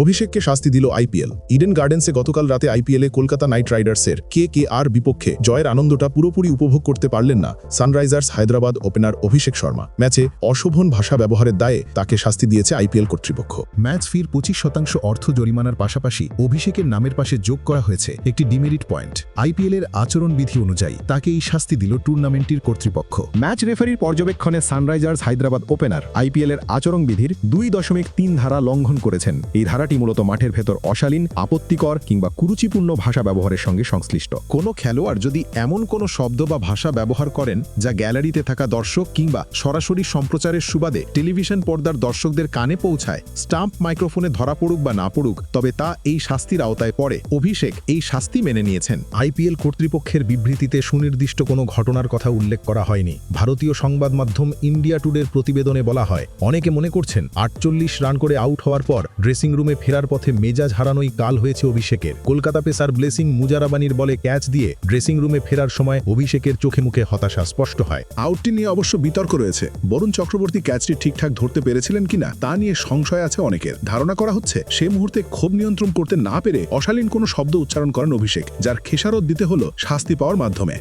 অভিষেককে শাস্তি দিল IPL. Eden গার্ডেন্সে গতকাল রাতে আইপিএলে কলকাতা নাইট রাইডার্সের কেকেআর বিপক্ষে জয়ের আনন্দটা পুরোপুরি উপভোগ করতে পারলেন না সানরাইজার্স হায়দ্রাবাদ ওপেনার অভিষেক শর্মা। ম্যাচে অশোভন ভাষা ব্যবহারের দায়ে তাকে শাস্তি দিয়েছে আইপিএল কর্তৃপক্ষ। ম্যাচ ফির 25% অর্থ জরিমানার পাশাপাশি অভিষেকের নামের পাশে যোগ করা হয়েছে একটি ডিমেরিট পয়েন্ট। আইপিএলের আচরণবিধি অনুযায়ী তাকে এই শাস্তি দিল টুর্নামেন্টটির কর্তৃপক্ষ। ম্যাচ রেফারির পর্যবেক্ষণে সানরাইজার্স হায়দ্রাবাদ ওপেনার আইপিএলের আচরণবিধির 2.3 ধারা লঙ্ঘন করেছেন। এই ধারাটি মূলত মাঠের ভেতর অশালীন, আপত্তিকর কিংবা কুরুচিপূর্ণ ভাষা ব্যবহারের সঙ্গে সংশ্লিষ্ট। কোনো খেলোয়াড় যদি এমন কোনো শব্দ বা ভাষা ব্যবহার করেন যা গ্যালারিতে থাকা দর্শক কিংবা সরাসরি সম্প্রচারের সুবাদে টেলিভিশন পর্দার দর্শকদের কানে পৌঁছায়, স্টাম্প মাইক্রোফোনে ধরা পড়ুক বা না পড়ুক, তবে তা এই শাস্তির আওতায় পড়ে। অভিষেক এই শাস্তি মেনে নিয়েছেন। আইপিএল কর্তৃপক্ষের বিবৃতিতে সুনির্দিষ্ট কোনো ঘটনার কথা উল্লেখ করা হয়নি। ভারতীয় সংবাদ মাধ্যম ইন্ডিয়া টুডের প্রতিবেদনে বলা হয়, অনেকে মনে করছেন 48 রান করে আউট হওয়ার পর ড্রেসিং রুমে ফেরার পথে মেজাজ হারানোই কাল হয়েছে অভিষেকের। কলকাতা পেসার ব্লেসিং মুজারাবানির বলে ক্যাচ দিয়ে ড্রেসিং রুমে ফেরার সময় অভিষেকের চোখে মুখে হতাশা স্পষ্ট হয়। আউটটি নিয়ে অবশ্য বিতর্ক রয়েছে। বরুণ চক্রবর্তী ক্যাচটি ঠিকঠাক ধরতে পেরেছিলেন কিনা তা নিয়ে সংশয় আছে অনেকের। ধারণা করা হচ্ছে সে মুহূর্তে ক্ষোভ নিয়ন্ত্রণ করতে না পেরে অশালীন কোনো শব্দ উচ্চারণ করেন অভিষেক, যার খেসারত দিতে হলো শাস্তি পাওয়ার মাধ্যমে।